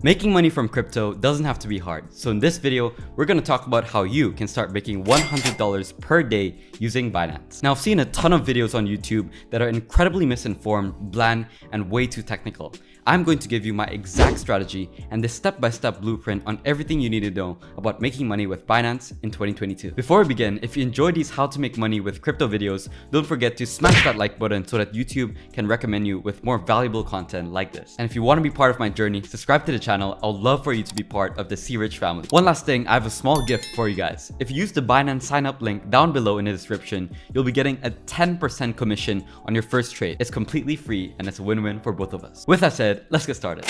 Making money from crypto doesn't have to be hard. So in this video, we're going to talk about how you can start making $100 per day using Binance. Now, I've seen a ton of videos on YouTube that are incredibly misinformed, bland, and way too technical. I'm going to give you my exact strategy and the step-by-step blueprint on everything you need to know about making money with Binance in 2022. Before we begin, if you enjoy these how to make money with crypto videos, don't forget to smash that like button so that YouTube can recommend you with more valuable content like this. And if you want to be part of my journey, subscribe to the channel. I would love for you to be part of the C Rich family. One last thing, I have a small gift for you guys. If you use the Binance sign up link down below in the description, you'll be getting a 10% commission on your first trade. It's completely free and it's a win-win for both of us. With that said, let's get started.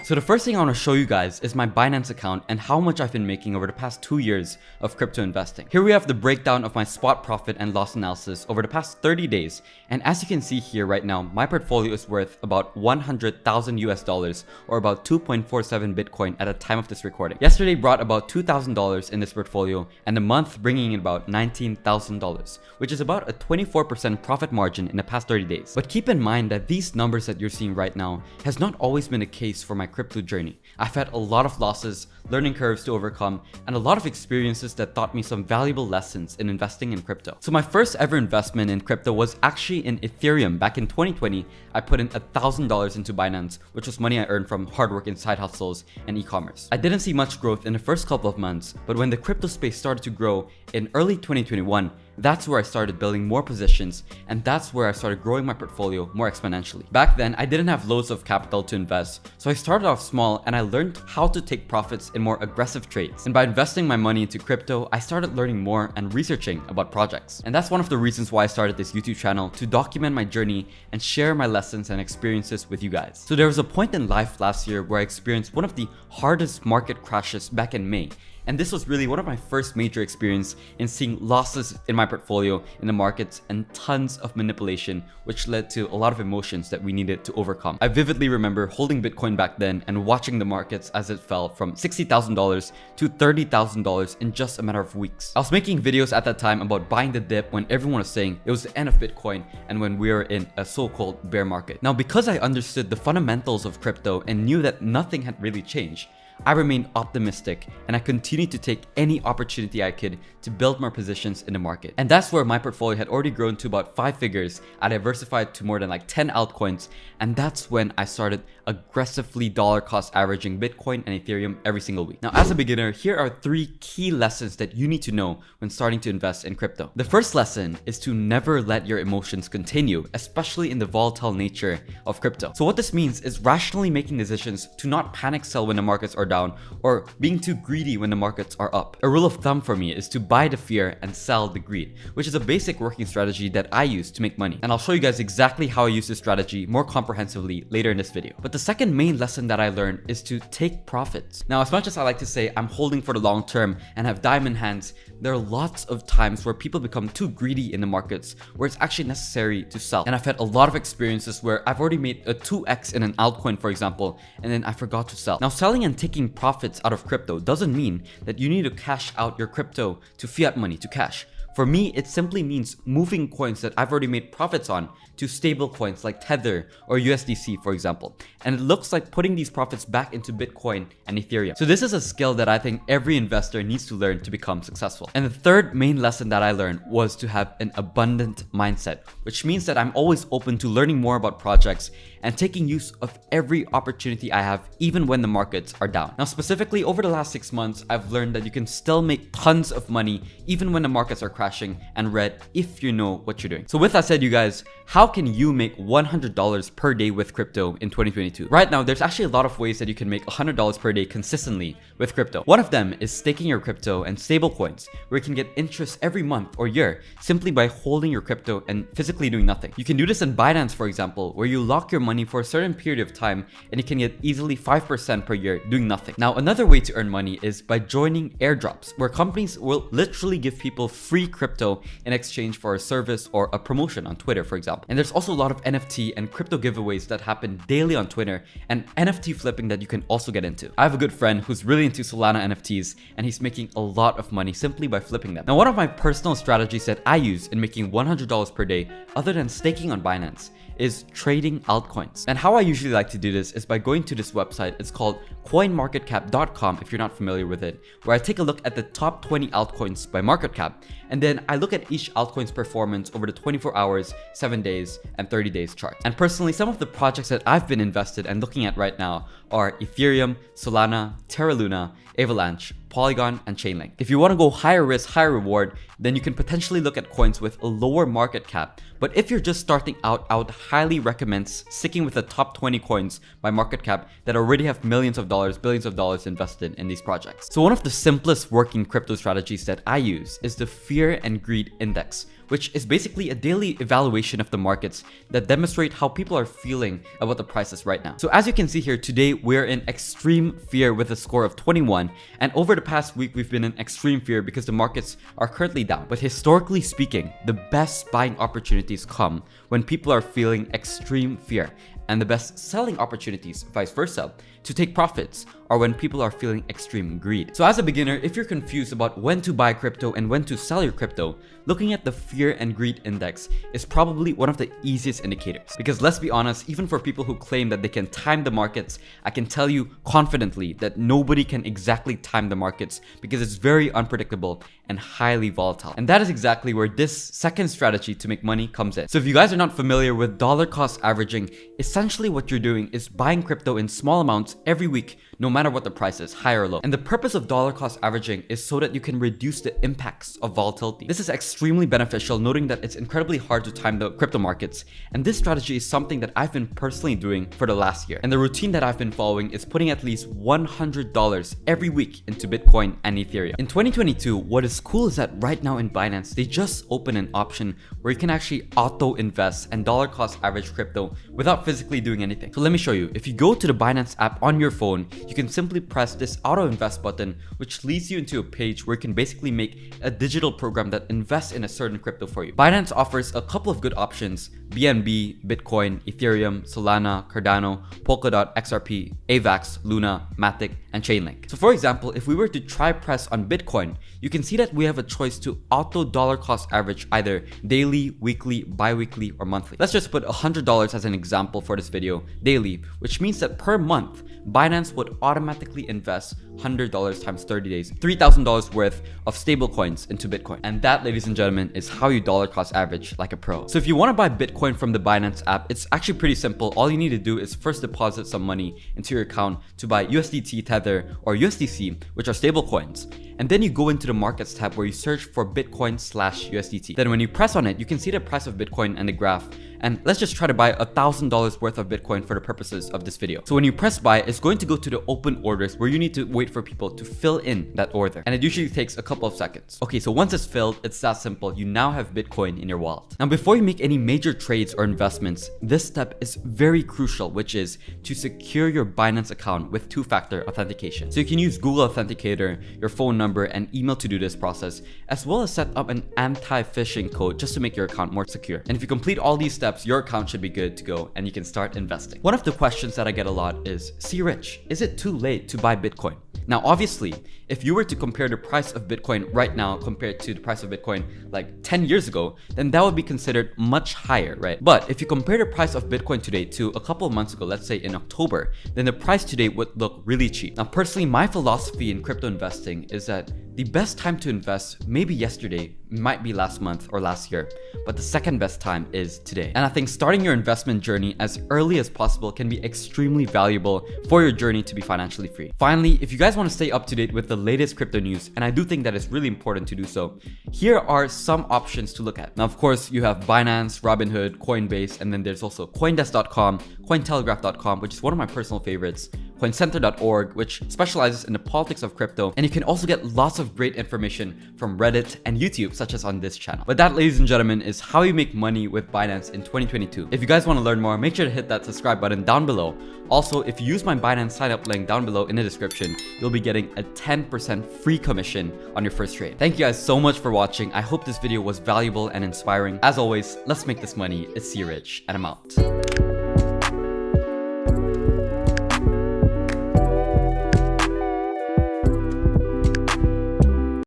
So the first thing I want to show you guys is my Binance account and how much I've been making over the past 2 years of crypto investing. Here we have the breakdown of my spot profit and loss analysis over the past 30 days. And as you can see here right now, my portfolio is worth about 100,000 US dollars or about 2.47 Bitcoin at the time of this recording. Yesterday brought about $2,000 in this portfolio and the month bringing in about $19,000, which is about a 24% profit margin in the past 30 days. But keep in mind that these numbers that you're seeing right now has not always been the case for my crypto journey. I've had a lot of losses, learning curves to overcome, and a lot of experiences that taught me some valuable lessons in investing in crypto. So my first ever investment in crypto was actually in Ethereum. Back in 2020, I put in $1,000 into Binance, which was money I earned from hard work in side hustles and e-commerce. I didn't see much growth in the first couple of months, but when the crypto space started to grow in early 2021, that's where I started building more positions, and that's where I started growing my portfolio more exponentially. Back then, I didn't have loads of capital to invest, so I started off small and I learned how to take profits in more aggressive trades. And by investing my money into crypto, I started learning more and researching about projects. And that's one of the reasons why I started this YouTube channel, to document my journey and share my lessons and experiences with you guys. So there was a point in life last year where I experienced one of the hardest market crashes back in May. And this was really one of my first major experience in seeing losses in my portfolio in the markets and tons of manipulation, which led to a lot of emotions that we needed to overcome. I vividly remember holding Bitcoin back then and watching the markets as it fell from $60,000 to $30,000 in just a matter of weeks. I was making videos at that time about buying the dip when everyone was saying it was the end of Bitcoin and when we were in a so-called bear market. Now, because I understood the fundamentals of crypto and knew that nothing had really changed, I remained optimistic and I continued to take any opportunity I could to build more positions in the market. And that's where my portfolio had already grown to about 5 figures. I diversified to more than like 10 altcoins, and that's when I started aggressively dollar cost averaging Bitcoin and Ethereum every single week. Now, as a beginner, here are 3 key lessons that you need to know when starting to invest in crypto. The first lesson is to never let your emotions continue, especially in the volatile nature of crypto. So what this means is rationally making decisions to not panic sell when the markets are down or being too greedy when the markets are up. A rule of thumb for me is to buy the fear and sell the greed, which is a basic working strategy that I use to make money. And I'll show you guys exactly how I use this strategy more comprehensively later in this video. But the second main lesson that I learned is to take profits. Now, as much as I like to say I'm holding for the long term and have diamond hands, there are lots of times where people become too greedy in the markets where it's actually necessary to sell. And I've had a lot of experiences where I've already made a 2x in an altcoin, for example, and then I forgot to sell. Now, selling and taking profits out of crypto doesn't mean that you need to cash out your crypto to fiat money, to cash. For me, it simply means moving coins that I've already made profits on to stable coins like Tether or USDC, for example. And it looks like putting these profits back into Bitcoin and Ethereum. So this is a skill that I think every investor needs to learn to become successful. And the third main lesson that I learned was to have an abundant mindset, which means that I'm always open to learning more about projects and taking use of every opportunity I have, even when the markets are down. Now, specifically over the last 6 months, I've learned that you can still make tons of money even when the markets are crashing and red if you know what you're doing. So with that said, you guys, how can you make $100 per day with crypto in 2022? Right now, there's actually a lot of ways that you can make $100 per day consistently with crypto. One of them is staking your crypto and stable coins, where you can get interest every month or year simply by holding your crypto and physically doing nothing. You can do this in Binance, for example, where you lock your money for a certain period of time and you can get easily 5% per year doing nothing. Now, another way to earn money is by joining airdrops, where companies will literally give people free crypto in exchange for a service or a promotion on Twitter, for example. And there's also a lot of NFT and crypto giveaways that happen daily on Twitter and NFT flipping that you can also get into. I have a good friend who's really into Solana NFTs and he's making a lot of money simply by flipping them. Now, one of my personal strategies that I use in making $100 per day, other than staking on Binance, is trading altcoins. And how I usually like to do this is by going to this website. It's called coinmarketcap.com if you're not familiar with it, where I take a look at the top 20 altcoins by market cap, and then I look at each altcoin's performance over the 24 hours, 7 days, and 30 days chart. And personally, some of the projects that I've been invested and looking at right now are Ethereum, Solana, Terra Luna, Avalanche, Polygon, and Chainlink. If you want to go higher risk, higher reward, then you can potentially look at coins with a lower market cap. But if you're just starting out, I would highly recommend sticking with the top 20 coins by market cap that already have millions of dollars, billions of dollars invested in these projects. So one of the simplest working crypto strategies that I use is the Fear and Greed Index, which is basically a daily evaluation of the markets that demonstrate how people are feeling about the prices right now. So as you can see here, today we're in extreme fear with a score of 21, and over the past week we've been in extreme fear because the markets are currently down. But historically speaking, the best buying opportunities come when people are feeling extreme fear, and the best selling opportunities, vice versa, to take profits are when people are feeling extreme greed. So as a beginner, if you're confused about when to buy crypto and when to sell your crypto, looking at the Fear and Greed Index is probably one of the easiest indicators. Because let's be honest, even for people who claim that they can time the markets, I can tell you confidently that nobody can exactly time the markets because it's very unpredictable and highly volatile. And that is exactly where this second strategy to make money comes in. So if you guys are not familiar with dollar cost averaging, essentially what you're doing is buying crypto in small amounts every week, no matter what the price is, high or low. And the purpose of dollar cost averaging is so that you can reduce the impacts of volatility. This is extremely beneficial, noting that it's incredibly hard to time the crypto markets. And this strategy is something that I've been personally doing for the last year. And the routine that I've been following is putting at least $100 every week into Bitcoin and Ethereum. In 2022, what is cool is that right now in Binance, they just opened an option where you can actually auto invest and dollar cost average crypto without physically doing anything. So let me show you. If you go to the Binance app on your phone, you can simply press this auto invest button, which leads you into a page where you can basically make a digital program that invests in a certain crypto for you. Binance offers a couple of good options: BNB, Bitcoin, Ethereum, Solana, Cardano, Polkadot, XRP, AVAX, Luna, Matic, and Chainlink. So for example, if we were to try press on Bitcoin, you can see that we have a choice to auto dollar cost average either daily, weekly, bi-weekly, or monthly. Let's just put $100 as an example for this video, daily, which means that per month, Binance would automatically invest $100 times 30 days, $3,000 worth of stable coins into Bitcoin. And that, ladies and gentlemen, is how you dollar cost average like a pro. So if you want to buy Bitcoin from the Binance app, it's actually pretty simple. All you need to do is first deposit some money into your account to buy USDT, Tether, or USDC, which are stable coins. And then you go into the markets tab where you search for Bitcoin/USDT. Then when you press on it, you can see the price of Bitcoin and the graph. And let's just try to buy $1,000 worth of Bitcoin for the purposes of this video. So when you press buy, it's going to go to the open orders where you need to wait for people to fill in that order. And it usually takes a couple of seconds. Okay, so once it's filled, it's that simple. You now have Bitcoin in your wallet. Now, before you make any major trades or investments, this step is very crucial, which is to secure your Binance account with two-factor authentication. So you can use Google Authenticator, your phone number, and email to do this process, as well as set up an anti-phishing code just to make your account more secure. And if you complete all these steps, your account should be good to go and you can start investing. One of the questions that I get a lot is, "See Rich, is it too late to buy Bitcoin?" Now, obviously, if you were to compare the price of Bitcoin right now compared to the price of Bitcoin like 10 years ago, then that would be considered much higher, right? But if you compare the price of Bitcoin today to a couple of months ago, let's say in October, then the price today would look really cheap. Now, personally, my philosophy in crypto investing is that the best time to invest, maybe yesterday, might be last month or last year, but the second best time is today. And I think starting your investment journey as early as possible can be extremely valuable for your journey to be financially free. Finally, if you guys want to stay up to date with the latest crypto news, and I do think that it's really important to do so, here are some options to look at. Now, of course, you have Binance, Robinhood, Coinbase, and then there's also Coindesk.com, Cointelegraph.com, which is one of my personal favorites, coincenter.org, which specializes in the politics of crypto, and you can also get lots of great information from Reddit and YouTube, such as on this channel. But that, ladies and gentlemen, is how you make money with Binance in 2022. If you guys want to learn more, make sure to hit that subscribe button down below. Also, if you use my Binance sign up link down below in the description, you'll be getting a 10% free commission on your first trade. Thank you guys so much for watching. I hope this video was valuable and inspiring. As always, let's make this money. It's C Rich, and I'm out.